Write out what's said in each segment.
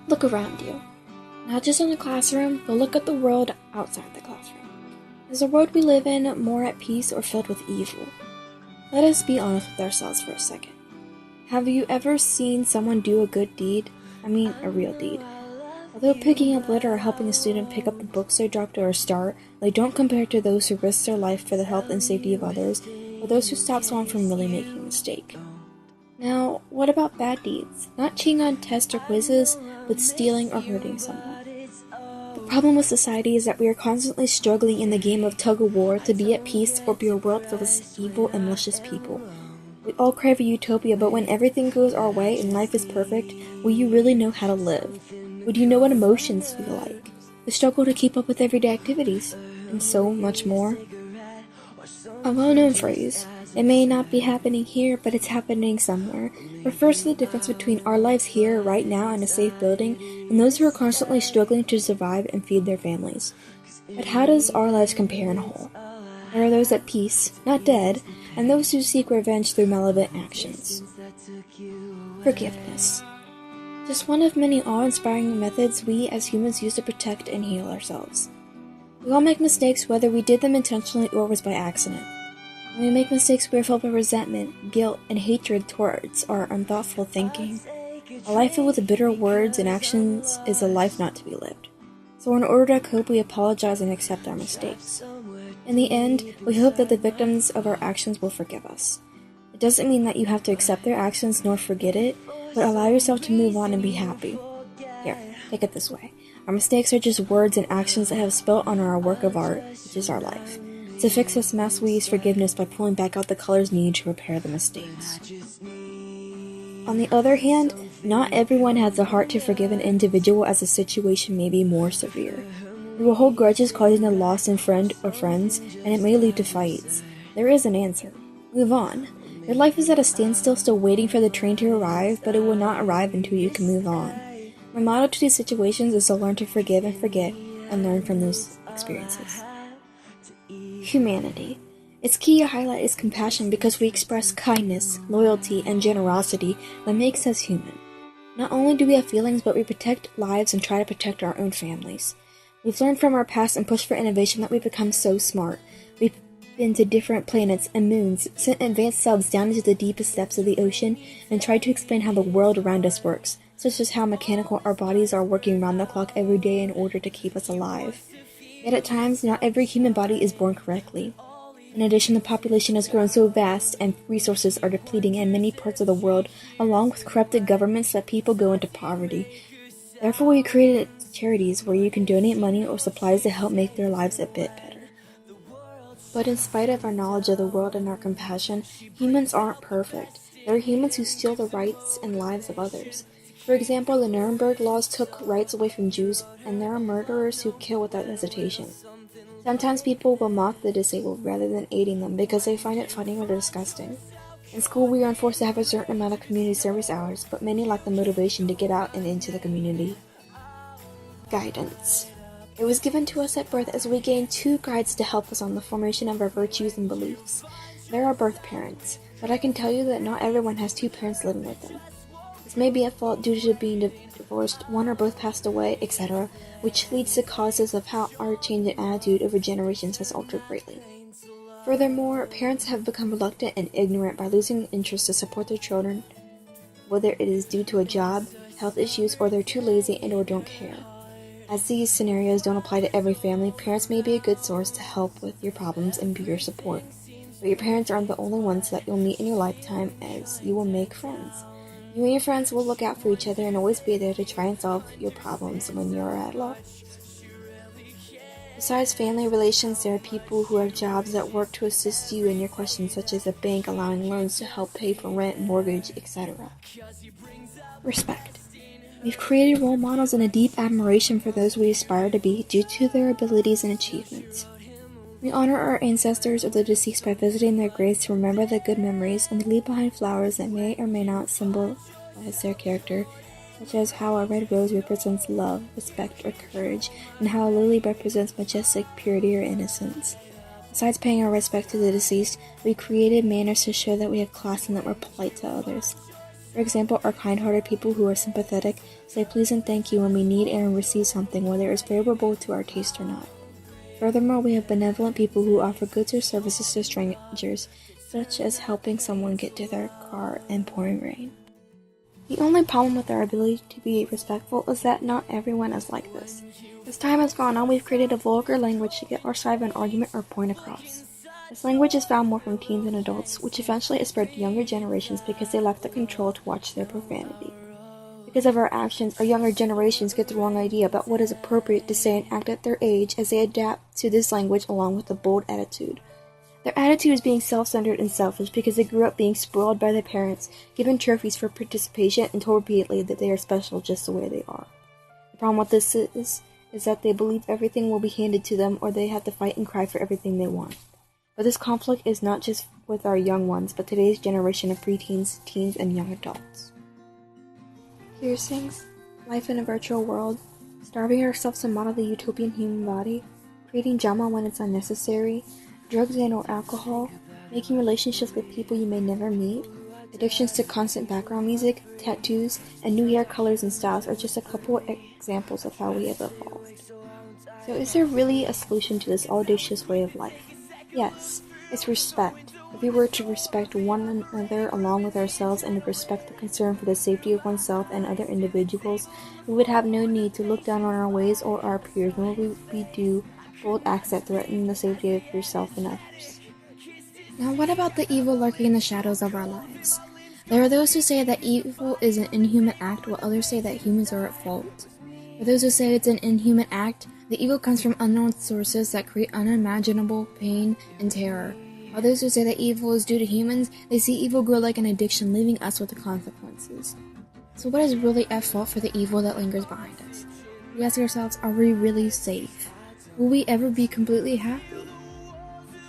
Look around you. Not just in the classroom, but look at the world outside the classroom. Is the world we live in more at peace or filled with evil? Let us be honest with ourselves for a second. Have you ever seen someone do a good deed? I mean, a real deed. Although picking up litter or helping a student pick up the books they dropped are a start, they don't compare to those who risk their life for the health and safety of others, or those who stop someone from really making a mistake. Now, what about bad deeds? Not cheating on tests or quizzes, but stealing or hurting someone. The problem with society is that we are constantly struggling in the game of tug-of-war to be at peace or be a world filled with evil and malicious people. We all crave a utopia, but when everything goes our way and life is perfect, will you really know how to live? Would you know what emotions feel like? The struggle to keep up with everyday activities, and so much more. A well-known phrase, "It may not be happening here, but it's happening somewhere," refers to the difference between our lives here, right now, in a safe building, and those who are constantly struggling to survive and feed their families. But how does our lives compare in whole? There are those at peace, not dead, and those who seek revenge through malevolent actions. Forgiveness. Just one of many awe-inspiring methods we as humans use to protect and heal ourselves. We all make mistakes, whether we did them intentionally or was by accident. When we make mistakes, we are filled with resentment, guilt, and hatred towards our unthoughtful thinking. A life filled with bitter words and actions is a life not to be lived. So in order to cope, we apologize and accept our mistakes. In the end, we hope that the victims of our actions will forgive us. It doesn't mean that you have to accept their actions nor forget it, but allow yourself to move on and be happy. Here, take it this way. Our mistakes are just words and actions that have spilt on our work of art, which is our life. To fix this mess, we use forgiveness by pulling back out the colors needed to repair the mistakes. On the other hand, not everyone has the heart to forgive an individual as the situation may be more severe. We will hold grudges causing a loss in friend or friends, and it may lead to fights. There is an answer. Move on. Your life is at a standstill, still waiting for the train to arrive, but it will not arrive until you can move on. My motto to these situations is to learn to forgive and forget, and learn from those experiences. Humanity. Its key highlight is compassion because we express kindness, loyalty, and generosity that makes us human. Not only do we have feelings, but we protect lives and try to protect our own families. We've learned from our past and pushed for innovation that we've become so smart. We've been to different planets and moons, sent advanced subs down into the deepest depths of the ocean, and tried to explain how the world around us works, such as how mechanical our bodies are working round the clock every day in order to keep us alive. Yet at times, not every human body is born correctly. In addition, the population has grown so vast and resources are depleting in many parts of the world, along with corrupted governments that people go into poverty. Therefore, we created charities where you can donate money or supplies to help make their lives a bit better. But in spite of our knowledge of the world and our compassion, humans aren't perfect. There are humans who steal the rights and lives of others. For example, the Nuremberg laws took rights away from Jews, and there are murderers who kill without hesitation. Sometimes people will mock the disabled rather than aiding them because they find it funny or disgusting. In school, we are enforced to have a certain amount of community service hours, but many lack the motivation to get out and into the community. Guidance. It was given to us at birth as we gain two guides to help us on the formation of our virtues and beliefs. There are birth parents, but I can tell you that not everyone has two parents living with them. This may be at fault due to being divorced, one or both passed away, etc., which leads to causes of how our change in attitude over generations has altered greatly. Furthermore, parents have become reluctant and ignorant by losing interest to support their children, whether it is due to a job, health issues, or they're too lazy and or don't care. As these scenarios don't apply to every family, parents may be a good source to help with your problems and be your support. But your parents aren't the only ones that you'll meet in your lifetime, as you will make friends. You and your friends will look out for each other and always be there to try and solve your problems when you're at loss. Besides family relations, there are people who have jobs that work to assist you in your questions, such as a bank allowing loans to help pay for rent, mortgage, etc. Respect. We've created role models and a deep admiration for those we aspire to be due to their abilities and achievements. We honor our ancestors or the deceased by visiting their graves to remember the good memories and leave behind flowers that may or may not symbolize their character, such as how a red rose represents love, respect, or courage, and how a lily represents majestic purity or innocence. Besides paying our respect to the deceased, we created manners to show that we have class and that we're polite to others. For example, are kind-hearted people who are sympathetic, say please and thank you when we need and receive something, whether it's favorable to our taste or not. Furthermore, we have benevolent people who offer goods or services to strangers, such as helping someone get to their car in pouring rain. The only problem with our ability to be respectful is that not everyone is like this. As time has gone on, we've created a vulgar language to get our side of an argument or point across. This language is found more from teens and adults, which eventually is spread to younger generations because they lack the control to watch their profanity. Because of our actions, our younger generations get the wrong idea about what is appropriate to say and act at their age as they adapt to this language along with a bold attitude. Their attitude is being self-centered and selfish because they grew up being spoiled by their parents, given trophies for participation, and told repeatedly that they are special just the way they are. The problem with this is that they believe everything will be handed to them or they have to fight and cry for everything they want. But this conflict is not just with our young ones, but today's generation of preteens, teens, and young adults. Piercings, life in a virtual world, starving ourselves to model the utopian human body, creating drama when it's unnecessary, drugs and or alcohol, making relationships with people you may never meet, addictions to constant background music, tattoos, and new hair colors and styles are just a couple examples of how we have evolved. So is there really a solution to this audacious way of life? Yes, it's respect. If we were to respect one another along with ourselves and to respect the concern for the safety of oneself and other individuals, we would have no need to look down on our ways or our peers, nor would we do bold acts that threaten the safety of yourself and others. Now what about the evil lurking in the shadows of our lives? There are those who say that evil is an inhuman act, while others say that humans are at fault. For those who say it's an inhuman act, the evil comes from unknown sources that create unimaginable pain and terror. While those who say that evil is due to humans, they see evil grow like an addiction, leaving us with the consequences. So what is really at fault for the evil that lingers behind us? We ask ourselves, are we really safe? Will we ever be completely happy?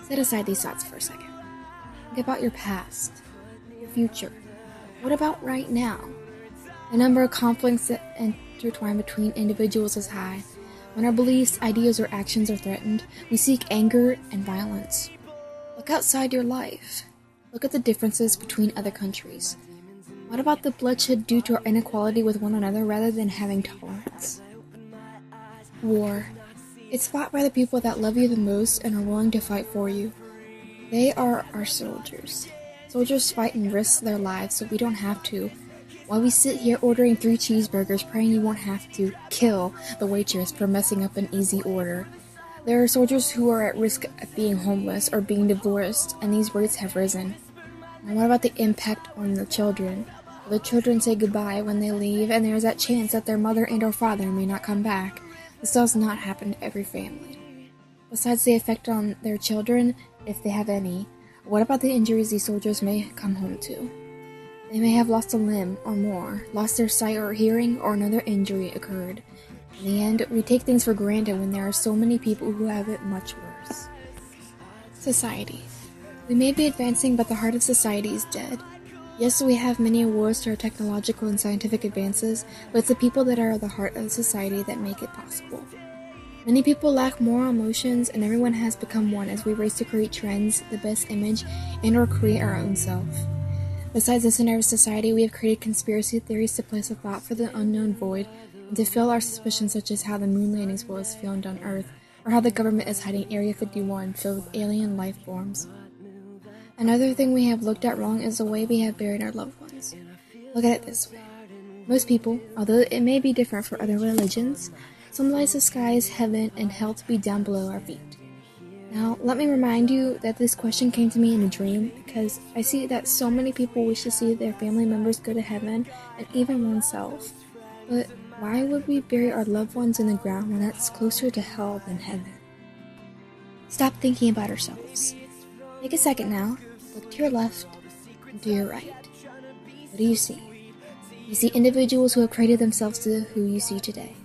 Set aside these thoughts for a second. Think about your past, your future. What about right now? The number of conflicts that intertwine between individuals is high. When our beliefs, ideas, or actions are threatened, we seek anger and violence. Look outside your life. Look at the differences between other countries. What about the bloodshed due to our inequality with one another rather than having tolerance? War. It's fought by the people that love you the most and are willing to fight for you. They are our soldiers. Soldiers fight and risk their lives so we don't have to. While we sit here ordering 3 cheeseburgers praying you won't have to kill the waitress for messing up an easy order. There are soldiers who are at risk of being homeless or being divorced, and these rates have risen. Now what about the impact on the children? The children say goodbye when they leave, and there is that chance that their mother and or father may not come back. This does not happen to every family. Besides the effect on their children, if they have any, what about the injuries these soldiers may come home to? They may have lost a limb or more, lost their sight or hearing, or another injury occurred. In the end, we take things for granted when there are so many people who have it much worse. Society. We may be advancing, but the heart of society is dead. Yes, we have many awards to our technological and scientific advances, but it's the people that are the heart of society that make it possible. Many people lack moral emotions, and everyone has become one as we race to create trends, the best image, and or create our own self. Besides this in our society, we have created conspiracy theories to place a thought for the unknown void, and to fill our suspicions such as how the moon landings was filmed on Earth, or how the government is hiding Area 51 filled with alien life forms. Another thing we have looked at wrong is the way we have buried our loved ones. Look at it this way. Most people, although it may be different for other religions, symbolize the sky as heaven and hell to be down below our feet. Now, let me remind you that this question came to me in a dream because I see that so many people wish to see their family members go to heaven and even oneself. But why would we bury our loved ones in the ground when that's closer to hell than heaven? Stop thinking about ourselves. Take a second now, look to your left and to your right. What do you see? You see individuals who have created themselves to who you see today.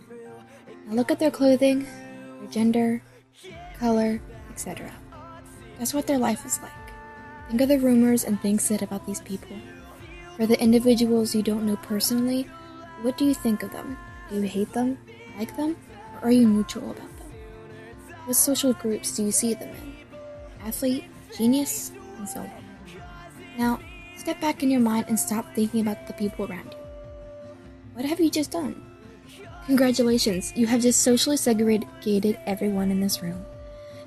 Now look at their clothing, their gender, color, etc. That's what their life is like. Think of the rumors and things said about these people. For the individuals you don't know personally, what do you think of them? Do you hate them, like them, or are you neutral about them? What social groups do you see them in? Athlete, genius, and so on. Now, Step back in your mind and stop thinking about the people around you. What have you just done? Congratulations, you have just socially segregated everyone in this room.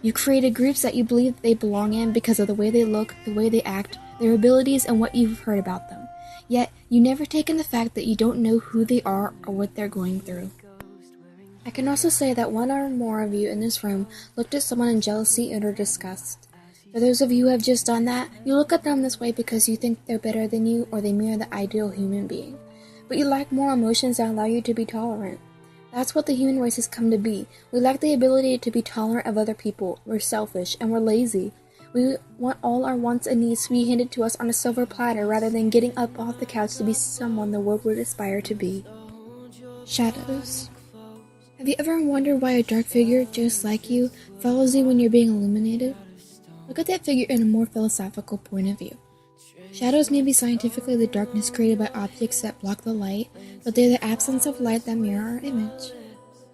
You created groups that you believe they belong in because of the way they look, the way they act, their abilities, and what you've heard about them. Yet, you never take in the fact that you don't know who they are or what they're going through. I can also say that one or more of you in this room looked at someone in jealousy and or disgust. For those of you who have just done that, you look at them this way because you think they're better than you or they mirror the ideal human being. But you lack more emotions that allow you to be tolerant. That's what the human race has come to be. We lack the ability to be tolerant of other people. We're selfish and we're lazy. We want all our wants and needs to be handed to us on a silver platter rather than getting up off the couch to be someone the world would aspire to be. Shadows. Have you ever wondered why a dark figure just like you follows you when you're being illuminated? Look at that figure in a more philosophical point of view. Shadows may be scientifically the darkness created by objects that block the light, but they're the absence of light that mirror our image.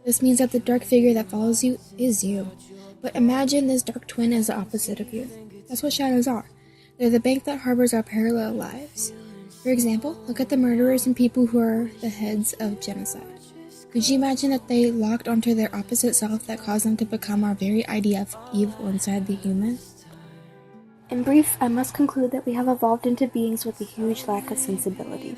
This means that the dark figure that follows you is you. But imagine this dark twin as the opposite of you. That's what shadows are. They're the bank that harbors our parallel lives. For example, look at the murderers and people who are the heads of genocide. Could you imagine that they locked onto their opposite self that caused them to become our very idea of evil inside the human? In brief, I must conclude that we have evolved into beings with a huge lack of sensibility.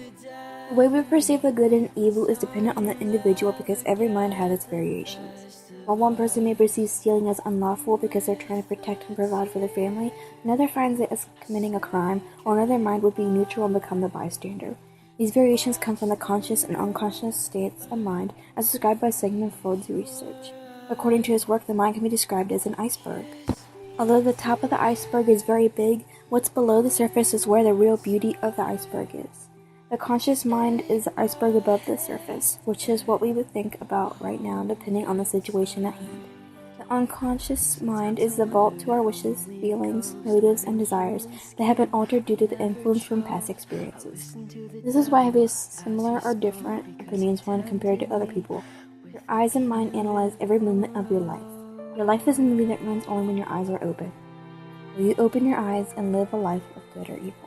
The way we perceive the good and evil is dependent on the individual because every mind has its variations. While one person may perceive stealing as unlawful because they're trying to protect and provide for their family, another finds it as committing a crime, or another mind would be neutral and become the bystander. These variations come from the conscious and unconscious states of mind, as described by Sigmund Freud's research. According to his work, the mind can be described as an iceberg. Although the top of the iceberg is very big, what's below the surface is where the real beauty of the iceberg is. The conscious mind is the iceberg above the surface, which is what we would think about right now depending on the situation at hand. The unconscious mind is the vault to our wishes, feelings, motives, and desires that have been altered due to the influence from past experiences. This is why I have similar or different opinions when compared to other people. Your eyes and mind analyze every movement of your life. Your life is a movie that runs only when your eyes are open. Will you open your eyes and live a life of good or evil?